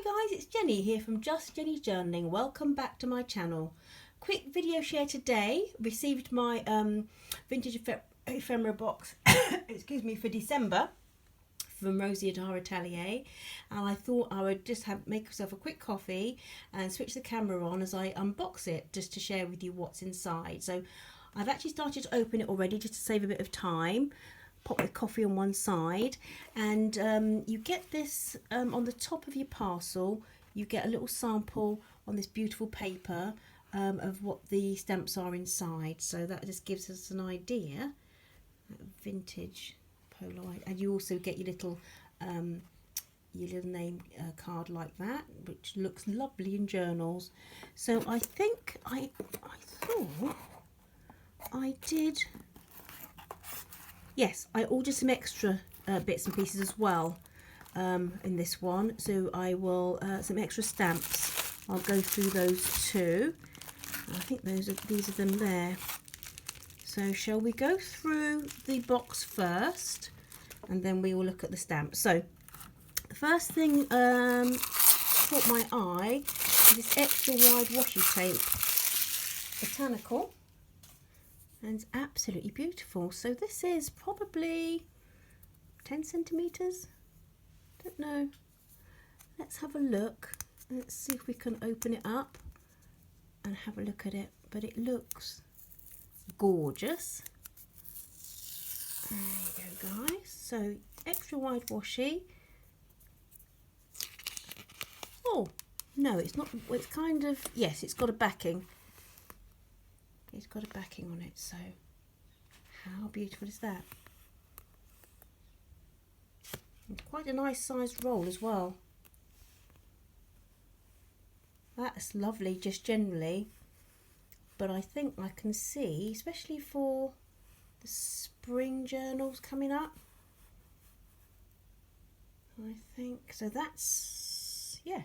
Hi guys, it's Jenny here from Just Jenny Journaling. Welcome back to my channel. Quick video share today. Received my vintage ephemera box excuse me, for December from Rosie at our Atelier, and I thought I would just make myself a quick coffee and switch the camera on as I unbox it, just to share with you what's inside. So I've actually started to open it already just to save a bit of time. Pop the coffee on one side, and you get this on the top of your parcel. You get a little sample on this beautiful paper of what the stamps are inside, so that just gives us an idea. Vintage Polaroid, and you also get your little name card like that, which looks lovely in journals. So I think I thought I did. Yes, I ordered some extra bits and pieces as well in this one. So I will, some extra stamps. I'll go through those too. I think these are them there. So shall we go through the box first, and then we will look at the stamps. So the first thing caught my eye is this extra wide washi tape, botanical. And it's absolutely beautiful. So this is probably 10 centimetres. Don't know. Let's have a look. Let's see if we can open it up and have a look at it. But it looks gorgeous. There you go, guys. So extra wide washi. Oh no, it's not. It's kind of, yes, it's got a backing. It's got a backing on it, so how beautiful is that? It's quite a nice sized roll as well. That's lovely just generally, but I think I can see, especially for the spring journals coming up, I think, so that's, yeah,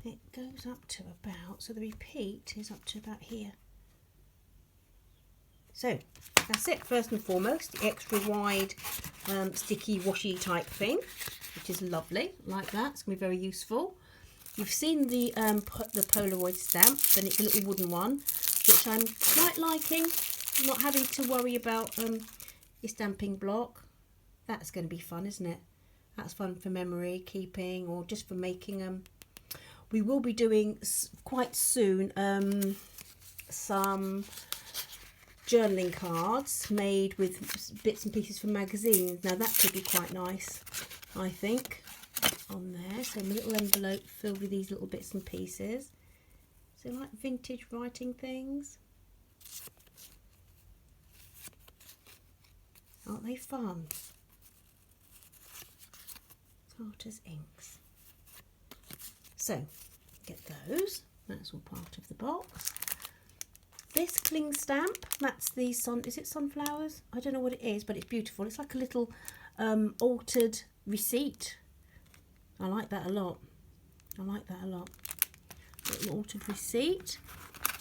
it goes up to about, so the repeat is up to about here. So that's it, first and foremost, the extra wide sticky washi type thing, which is lovely, like that. It's going to be very useful. You've seen the Polaroid stamp, and it's a little wooden one, which I'm quite liking, not having to worry about your stamping block. That's going to be fun, isn't it? That's fun for memory keeping, or just for making them. We will be doing quite soon some journaling cards made with bits and pieces from magazines. Now that could be quite nice, I think, on there. So a little envelope filled with these little bits and pieces. So like vintage writing things. Aren't they fun? Tartar's inks. So get those. That's all part of the box. This cling stamp, that's the is it sunflowers? I don't know what it is, but it's beautiful. It's like a little altered receipt. I like that a lot. I like that a lot. Little altered receipt.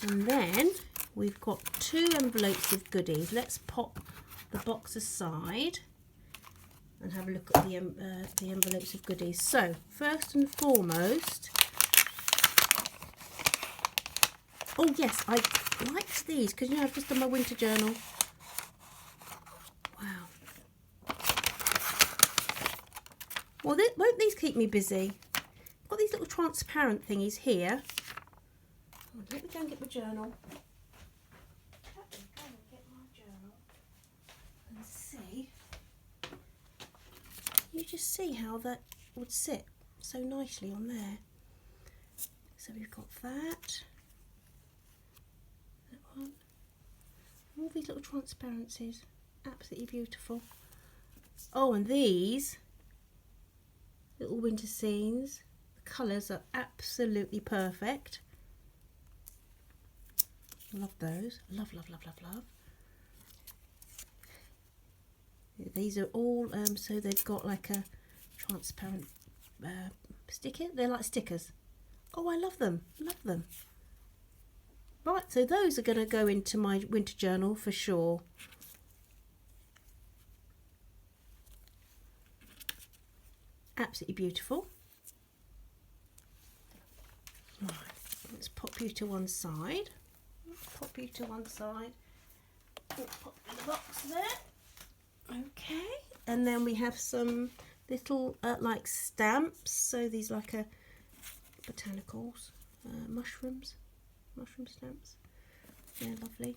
And then we've got 2 envelopes of goodies. Let's pop the box aside and have a look at the envelopes of goodies. So first and foremost, oh yes, I liked these because, you know, I've just done my winter journal. Wow. Well, won't these keep me busy? I've got these little transparent thingies here. Oh, let me go and get my journal. And see. You just see how that would sit so nicely on there. So we've got that. All these little transparencies, absolutely beautiful. Oh, and these little winter scenes, the colours are absolutely perfect. Love those. Love, love, love, love, love. These are all, so they've got like a transparent sticker. They're like stickers. Oh, I love them. Love them. Right, so those are going to go into my winter journal for sure. Absolutely beautiful. Let's pop you to one side. Pop you to one side. Pop in the box there. Okay, and then we have some little like stamps. So these like a botanicals, mushroom stamps. They're lovely.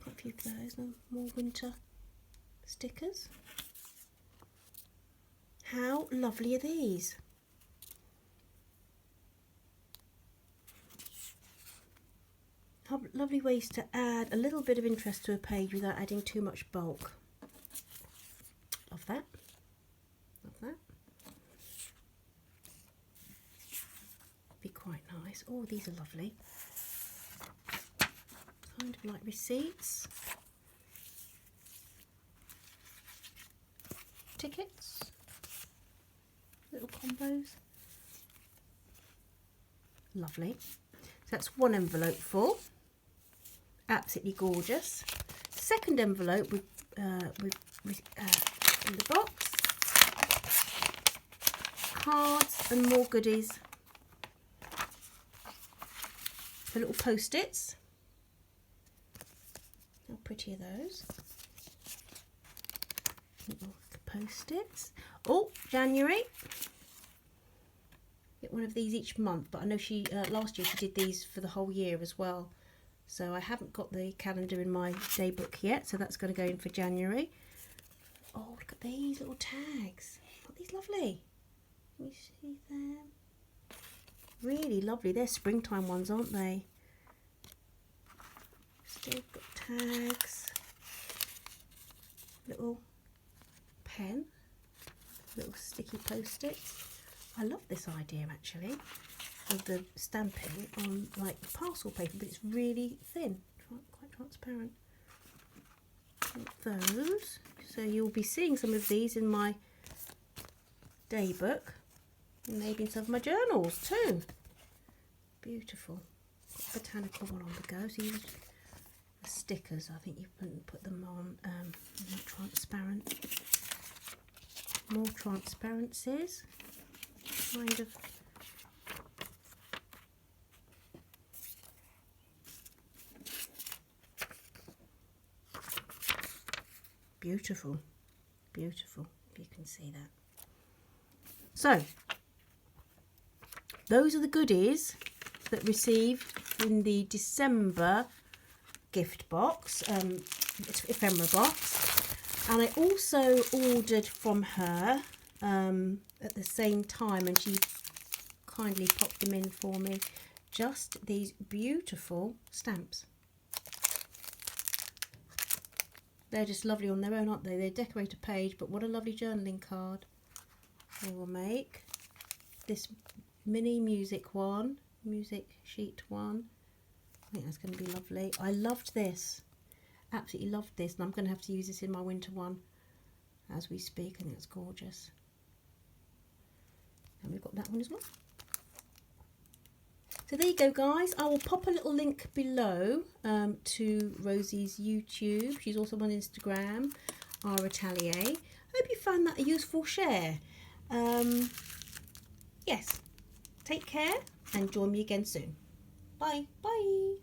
Quite a few of those. And more winter stickers. How lovely are these? Lovely ways to add a little bit of interest to a page without adding too much bulk. Love that. Love that. Be quite nice. Oh, these are lovely. Kind of like receipts. Tickets. Little combos. Lovely. So that's one envelope full. Absolutely gorgeous. Second envelope with in the box, cards and more goodies. The little Post-its. How pretty are those? Little Post-its. Oh, January. Get one of these each month, but I know she last year she did these for the whole year as well. So I haven't got the calendar in my day book yet, so that's going to go in for January. Oh, look at these little tags. Aren't these lovely? Can you see them? Really lovely. They're springtime ones, aren't they? Still got tags. Little pen. Little sticky Post-its. I love this idea actually of the stamping on like parcel paper, but it's really thin, quite transparent. Like those. So you'll be seeing some of these in my day book and maybe in some of my journals too. Beautiful. Botanical one on the go. So you the stickers, I think you put them on more transparent. More transparencies. Kind of beautiful, beautiful, if you can see that. So those are the goodies that received in the December gift box, ephemera box, and I also ordered from her at the same time, and she kindly popped them in for me, just these beautiful stamps. They're just lovely on their own, aren't they? They decorate a page, but what a lovely journaling card they will make. This mini music one, music sheet one, I think that's going to be lovely. I loved this, absolutely loved this, and I'm going to have to use this in my winter one as we speak. I think it's gorgeous. And we've got that one as well. So there you go, guys. I will pop a little link below to Rosie's YouTube. She's also on Instagram, our Atelier. I hope you found that a useful share. Yes, take care and join me again soon. Bye. Bye.